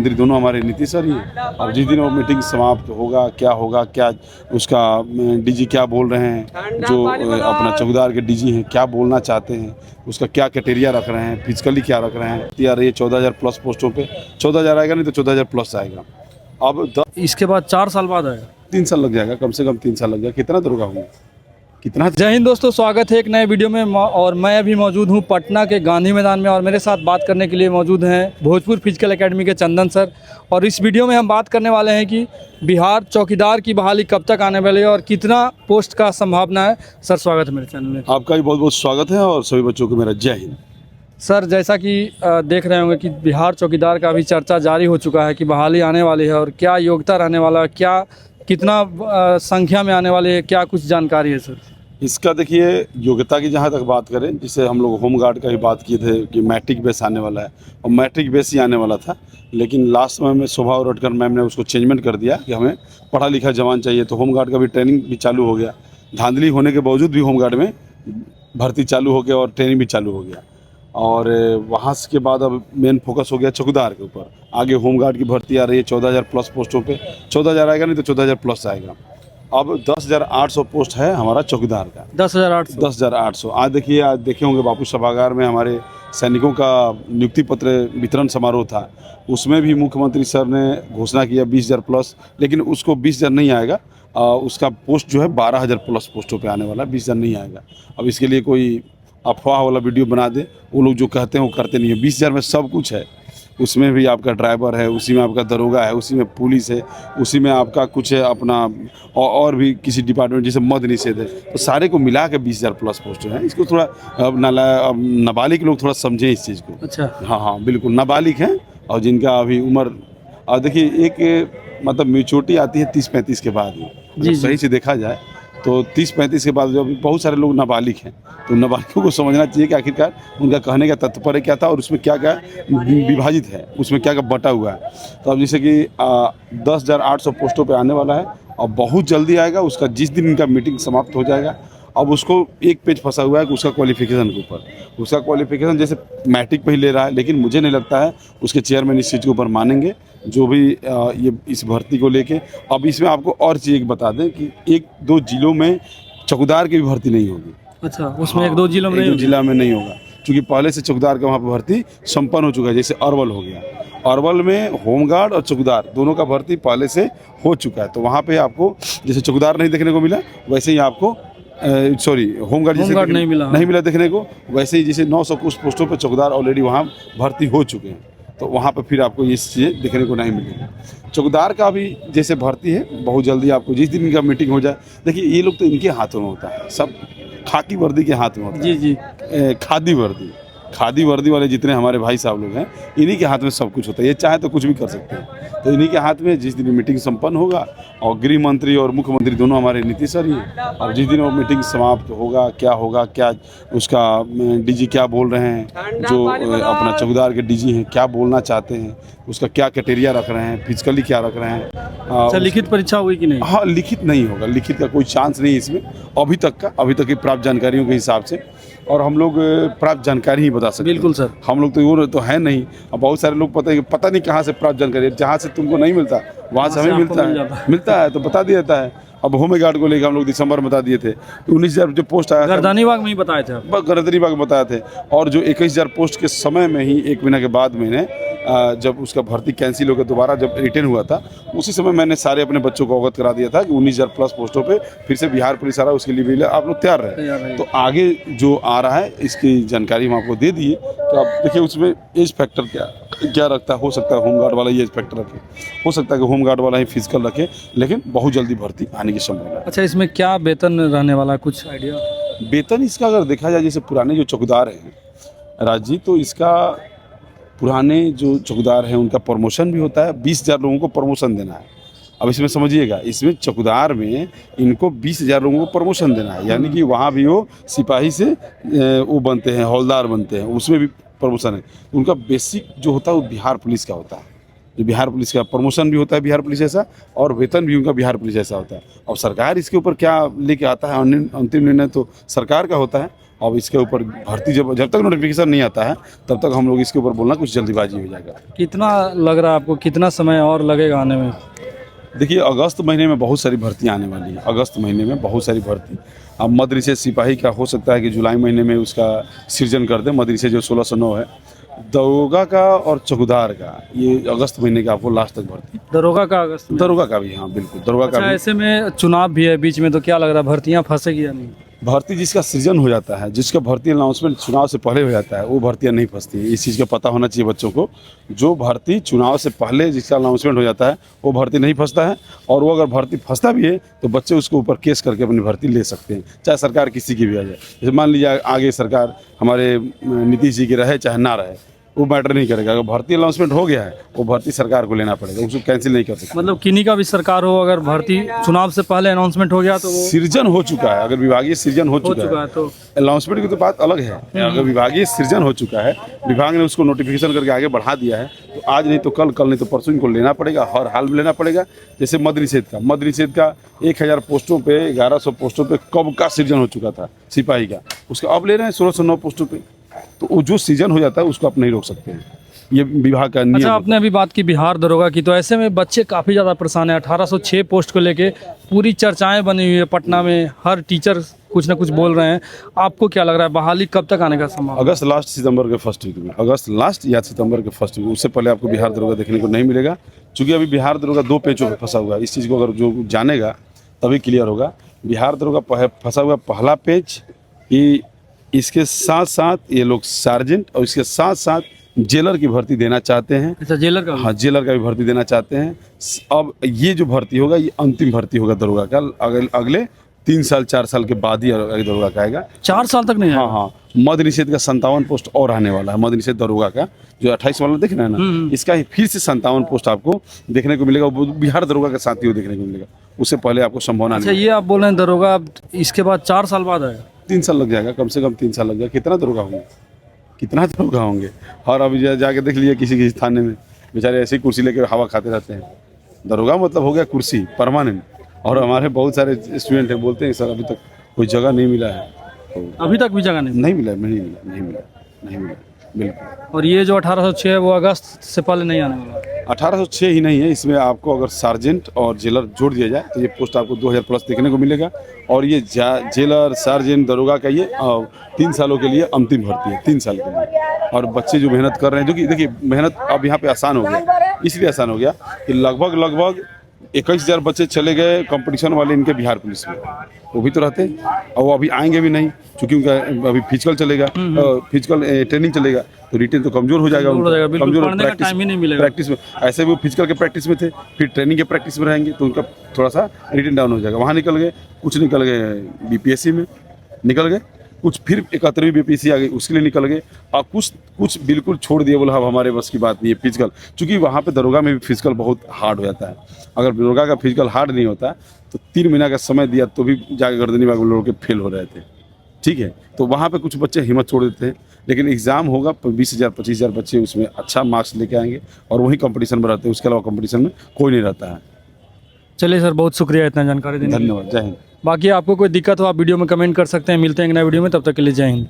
मुख्यमंत्री दोनों हमारे नीतीश सर ही हैं। और जिस दिन वो मीटिंग समाप्त होगा, क्या उसका डीजी क्या बोल रहे हैं, जो अपना चौकीदार के डीजी हैं क्या बोलना चाहते हैं, उसका क्या क्राइटेरिया रख रहे हैं, फिजिकली क्या रख रहे हैं। तैयार ये 14,000 प्लस पोस्टों पे 14,000 आएगा, नहीं तो 14,000 प्लस आएगा। अब इसके बाद 4 साल बाद आएगा। 3 साल लग जाएगा, कम से कम 3 साल लग जाएगा। कितना दरोगा होंगे, कितना। जय हिंद दोस्तों, स्वागत है एक नए वीडियो में। और मैं अभी मौजूद हूं पटना के गांधी मैदान में और मेरे साथ बात करने के लिए मौजूद हैं भोजपुर फिजिकल एकेडमी के चंदन सर। और इस वीडियो में हम बात करने वाले हैं कि बिहार चौकीदार की बहाली कब तक आने वाली है और कितना पोस्ट का संभावना है। सर स्वागत है मेरे चैनल में। आपका भी बहुत बहुत स्वागत है और सभी बच्चों को मेरा जय हिंद। सर जैसा कि देख रहे होंगे कि बिहार चौकीदार का अभी चर्चा जारी हो चुका है कि बहाली आने वाली है और क्या योग्यता रहने वाला है, क्या कितना संख्या में आने वाली है, क्या कुछ जानकारी है सर? इसका देखिए, योग्यता की जहाँ तक बात करें, जिससे हम लोग होमगार्ड का भी बात किए थे कि मैट्रिक बेस आने वाला है और मैट्रिक बेस ही आने वाला था, लेकिन लास्ट में शोभा उरटकर मैम ने उसको चेंजमेंट कर दिया कि हमें पढ़ा लिखा जवान चाहिए। तो होमगार्ड का भी ट्रेनिंग भी चालू हो गया। धांधली होने के बावजूद भी होमगार्ड में भर्ती चालू हो गया और ट्रेनिंग भी चालू हो गया। और वहाँ के बाद अब मेन फोकस हो गया चौकीदार के ऊपर। आगे होमगार्ड की भर्ती आ रही है 14,000 प्लस पोस्टों पे। 14,000 आएगा, नहीं तो 14,000 प्लस आएगा। अब 10,800 पोस्ट है हमारा चौकीदार का। 10,800। आज देखिए, आज देखे होंगे बापू सभागार में हमारे सैनिकों का नियुक्ति पत्र वितरण समारोह था। उसमें भी मुख्यमंत्री सर ने घोषणा किया 20,000 प्लस, लेकिन उसको 20,000 नहीं आएगा। उसका पोस्ट जो है 12,000 प्लस पोस्टों पे आने वाला है, 20,000 नहीं आएगा। अब इसके लिए कोई अफवाह वाला वीडियो बना दे, वो लोग जो कहते हैं वो करते नहीं है। 20,000 में सब कुछ है। उसमें भी आपका ड्राइवर है, उसी में आपका दरोगा है, उसी में पुलिस है, उसी में आपका कुछ है अपना और भी किसी डिपार्टमेंट जैसे मद निषेध है। तो सारे को मिला के 20,000 प्लस पोस्ट है। इसको थोड़ा अब नाबालिग लोग थोड़ा समझें इस चीज़ को। अच्छा। हाँ बिल्कुल, नाबालिग हैं और जिनका अभी उम्र, और देखिए एक मतलब मैच्योरिटी आती है 30-35 के बाद में। सही से देखा जाए तो 30-35 के बाद जब बहुत सारे लोग नाबालिग हैं, तो नाबालिगों को समझना चाहिए कि आखिरकार उनका कहने का तात्पर्य क्या था और उसमें क्या क्या विभाजित है, उसमें क्या क्या बटा हुआ है। तो अब जैसे कि 10,800 पोस्टों पे आने वाला है और बहुत जल्दी आएगा। उसका जिस दिन इनका मीटिंग समाप्त हो जाएगा, अब उसको एक पेज फंसा हुआ है कि उसका क्वालिफिकेशन के ऊपर। उसका क्वालिफिकेशन जैसे मैट्रिक पे ही ले रहा है, लेकिन मुझे नहीं लगता है उसके चेयरमैन इस चीज़ के ऊपर मानेंगे, जो भी ये इस भर्ती को लेके। अब इसमें आपको और चीज़ बता दें कि 1-2 जिलों में चौकीदार की भी भर्ती नहीं होगी। अच्छा, उसमें 1-2 जिलों में नहीं, जिला में नहीं होगा, क्योंकि पहले से चौकीदार का वहाँ पर भर्ती संपन्न हो चुका है। जैसे अरवल हो गया, अरवल में होमगार्ड और चौकीदार दोनों का भर्ती पहले से हो चुका है। तो वहाँ पे आपको जैसे चौकीदार नहीं देखने को मिला, वैसे ही आपको होमगार्ड जैसे नहीं मिला देखने को, वैसे ही जैसे 900 कुछ पोस्टों पर चौकीदार ऑलरेडी वहाँ भर्ती हो चुके हैं। तो वहाँ पर फिर आपको ये चीज़ें देखने को नहीं मिलेगी। चौकीदार का भी जैसे भर्ती है, बहुत जल्दी आपको जिस दिन इनका मीटिंग हो जाए। देखिए, ये लोग तो इनके हाथों में होता है, सब खाकी वर्दी के हाथ में होता है। जी। खादी वर्दी वाले जितने हमारे भाई साहब लोग हैं, इन्हीं के हाथ में सब कुछ होता है। ये चाहे तो कुछ भी कर सकते हैं। तो इन्हीं के हाथ में जिस दिन मीटिंग संपन्न होगा, और गृह मंत्री और मुख्यमंत्री दोनों हमारे नीतीश सर ही हैं। और जिस दिन वो मीटिंग समाप्त होगा, क्या उसका डीजी क्या बोल रहे हैं, जो अपना चौकीदार के डीजी हैं क्या बोलना चाहते हैं, उसका क्या क्राइटेरिया रख रहे हैं, फिजिकली क्या रख रहे हैं। लिखित परीक्षा होगी कि नहीं? हाँ, लिखित नहीं होगा, लिखित का कोई चांस नहीं है इसमें अभी तक की प्राप्त जानकारियों के हिसाब से। और हम लोग प्राप्त जानकारी ही बता सकते हैं। बिल्कुल सर, हम लोग तो वो तो है नहीं। अब बहुत सारे लोग पता नहीं कहाँ से प्राप्त जानकारी, जहाँ से तुमको नहीं मिलता वहाँ से हमें मिलता है तो बता दिया जाता है। अब होमगार्ड को लेकर हम लोग दिसंबर में बता दिए थे, 19,000 जो पोस्ट आया गर्दनीबाग में ही बताए थे, गर्दनीबाग में बताए थे। और जो 21,000 पोस्ट के समय में ही 1 महीना के बाद मैंने जब उसका भर्ती कैंसिल होकर दोबारा जब रिटर्न हुआ था, उसी समय मैंने सारे अपने बच्चों को अवगत करा दिया था कि 19,000 प्लस पोस्टों पे फिर से बिहार पुलिस आ रहा है, उसके लिए भी आप लोग तैयार रहे। तो आगे जो आ रहा है इसकी जानकारी हम आपको दे दिए। तो आप देखिए उसमें एज फैक्टर क्या रखता है। हो सकता है होमगार्ड वाला ही एज फैक्टर रखे, हो सकता है कि होमगार्ड वाला ही फिजिकल रखे, लेकिन बहुत जल्दी भर्ती आने की संभावना है। अच्छा, इसमें क्या वेतन रहने वाला, कुछ आइडिया? वेतन इसका अगर देखा जाए, जैसे पुराने जो चौकीदार हैं राज जी, तो इसका पुराने जो चौकीदार हैं उनका प्रमोशन भी होता है। 20,000 लोगों को प्रमोशन देना है। अब इसमें समझिएगा, इसमें चौकीदार में इनको 20,000 लोगों को प्रमोशन देना है, यानी कि वहाँ भी वो सिपाही से वो बनते हैं, हौलदार बनते हैं, उसमें भी प्रमोशन है। उनका बेसिक जो होता है वो बिहार पुलिस का होता है। जो बिहार पुलिस का प्रमोशन भी होता है बिहार पुलिस जैसा, और वेतन भी उनका बिहार पुलिस जैसा होता है। और सरकार इसके ऊपर क्या लेके आता है, अंतिम निर्णय तो सरकार का होता है। अब इसके ऊपर भर्ती जब जब तक नोटिफिकेशन नहीं आता है तब तक हम लोग इसके ऊपर बोलना कुछ जल्दीबाजी हो जाएगा। कितना लग रहा है आपको, कितना समय और लगेगा आने में? देखिए अगस्त महीने में बहुत सारी भर्ती आने वाली है, अगस्त महीने में बहुत सारी भर्ती। अब मद्रिसे सिपाही का हो सकता है कि जुलाई महीने में उसका सृजन कर दें, मद्रिसे जो 1609 है। दरोगा का और चौकीदार का ये अगस्त महीने का आपको लास्ट तक भर्ती। दरोगा का अगस्त में? दरोगा का भी, हाँ बिल्कुल दरोगा का अच्छा, भी। ऐसे में चुनाव भी है बीच में, तो क्या लग रहा है भर्तियाँ फंसेगी या नहीं? भर्ती जिसका सृजन हो जाता है, जिसका भर्ती अनाउंसमेंट चुनाव से पहले हो जाता है, वो भर्तियाँ नहीं फंसती हैं। इस चीज़ का पता होना चाहिए बच्चों को। जो भर्ती चुनाव से पहले जिसका अनाउंसमेंट हो जाता है वो भर्ती नहीं फंसता है, और वो अगर भर्ती फंसता भी है तो बच्चे उसके ऊपर केस करके अपनी भर्ती ले सकते हैं, चाहे सरकार किसी की भी आ जाए। जैसे मान लीजिए आगे सरकार हमारे नीतीश जी की रहे चाहे ना रहे, वो मैटर नहीं करेगा। अगर भर्ती अनाउंसमेंट हो गया है वो भर्ती सरकार को लेना पड़ेगा, उसको कैंसिल नहीं कर सकते। मतलब किन्हीं का भी सरकार हो, अगर भर्ती चुनाव से पहले अनाउंसमेंट हो गया तो वो सृजन हो चुका है, अगर विभागीय सृजन हो चुका है तो अनाउंसमेंट की तो बात अलग है। अगर विभागीय सृजन हो चुका है, विभाग ने उसको नोटिफिकेशन करके आगे बढ़ा दिया है, तो आज नहीं तो कल, कल नहीं तो परसों इनको लेना पड़ेगा, हर हाल में लेना पड़ेगा। जैसे मद निषेध का 1000 पोस्टों पे 1100 पोस्टों पे कब का सृजन हो चुका था सिपाही का, उसका अब ले रहे हैं 1609 पोस्टों पे। तो वो जो सृजन हो जाता है उसको आप नहीं रोक सकते हैं, ये विभाग का नियम। अच्छा, आपने अभी बात की बिहार दरोगा की, तो ऐसे में बच्चे काफ़ी ज़्यादा परेशान है। 1806 पोस्ट को लेके पूरी चर्चाएं बनी हुई है पटना में, हर टीचर कुछ ना कुछ बोल रहे हैं। आपको क्या लग रहा है बहाली कब तक आने का संभावना? अगस्त लास्ट सितंबर के फर्स्ट वीक में, अगस्त लास्ट या सितंबर के फर्स्ट वीक, उससे पहले आपको बिहार दरोगा देखने को नहीं मिलेगा। चूँकि अभी बिहार दरोगा 2 पेचों पर फंसा हुआ है, इस चीज़ को अगर जो जानेगा तभी क्लियर होगा। बिहार दरोगा फंसा हुआ पहला पेच कि इसके साथ साथ ये लोग सार्जेंट और इसके साथ साथ जेलर की भर्ती देना चाहते हैं। अच्छा, जेलर का? हाँ, जेलर का भी भर्ती देना चाहते हैं। अब ये जो भर्ती होगा ये अंतिम भर्ती होगा दरोगा का, अगले 3 साल 4 साल के बाद ही दरोगा का आएगा। 4 साल तक नहीं? हाँ हाँ, मद निषेध का 57 पोस्ट और आने वाला है। मद निषेध दरोगा का जो 28 वाला देख रहे हैं ना, इसका ही फिर से 57 पोस्ट आपको देखने को मिलेगा। वो बिहार दरोगा के साथ ही वो देखने को मिलेगा, उससे पहले आपको संभावना अच्छा, नहीं। ये आप बोल रहे हैं दरोगा अब इसके बाद 4 साल बाद आएगा? 3 साल लग जाएगा, कम से कम 3 साल लग जाएगा। कितना दरोगा होंगे, कितना दरोगा होंगे। और अभी जाके देख लीजिए किसी किसी थाने में बेचारे ऐसे ही कुर्सी लेकर हवा खाते रहते हैं। दरोगा मतलब हो गया कुर्सी परमानेंट। और हमारे बहुत सारे स्टूडेंट हैं, बोलते हैं सर अभी तक कोई जगह नहीं मिला है। तो अभी तक भी जगह नहीं? नहीं मिला, नहीं मिला बिल्कुल। और ये जो 1806 है वो अगस्त से पहले नहीं आने वाला? 1806 ही नहीं है, इसमें आपको अगर सार्जेंट और जेलर जोड़ दिया जाए तो ये पोस्ट आपको 2000 प्लस देखने को मिलेगा। और ये जेलर, सार्जेंट, दरोगा का ये 3 सालों के लिए अंतिम भर्ती है, 3 साल के लिए। और बच्चे जो मेहनत कर रहे हैं, जो कि देखिए मेहनत अब यहाँ पे आसान हो गया, इसलिए आसान हो गया कि लगभग 21,000 बच्चे चले गए कंपटीशन वाले इनके बिहार पुलिस में, वो भी तो रहते हैं और वो अभी आएंगे भी नहीं, क्योंकि उनका अभी फिजिकल चलेगा, फिजिकल ट्रेनिंग चलेगा, तो रिटेन तो कमजोर हो जाएगा, कमजोर टाइम ही नहीं मिलेगा प्रैक्टिस में। ऐसे वो फिजिकल के प्रैक्टिस में थे, फिर ट्रेनिंग के प्रैक्टिस में रहेंगे, तो उनका थोड़ा सा रिटेन डाउन हो जाएगा। वहाँ निकल गए, कुछ निकल गए बीपीएससी में निकल गए, कुछ फिर 71वीं बीपीएससी आ गई उसके लिए निकल गए, और कुछ बिल्कुल छोड़ दिए, बोला अब हमारे बस की बात नहीं है फिजिकल। चूँकि वहाँ पे दरोगा में भी फिजिकल बहुत हार्ड हो जाता है। अगर दरोगा का फिजिकल हार्ड नहीं होता तो 3 महीना का समय दिया तो भी जाकर गर्दनी बाग लोगों के फेल हो रहे थे, ठीक है। तो वहाँ पे कुछ बच्चे हिम्मत छोड़ देते हैं, लेकिन एग्ज़ाम होगा 20,000 25,000 बच्चे उसमें अच्छा मार्क्स लेके आएंगे और वही कंपटीशन में रहते हैं, उसके अलावा कंपटीशन में कोई नहीं रहता है। चलिए सर, बहुत शुक्रिया इतना जानकारी देने के लिए। धन्यवाद, जय हिंद। बाकी आपको कोई दिक्कत हो आप वीडियो में कमेंट कर सकते हैं। मिलते हैं एक नए वीडियो में, तब तक के लिए जय हिंद।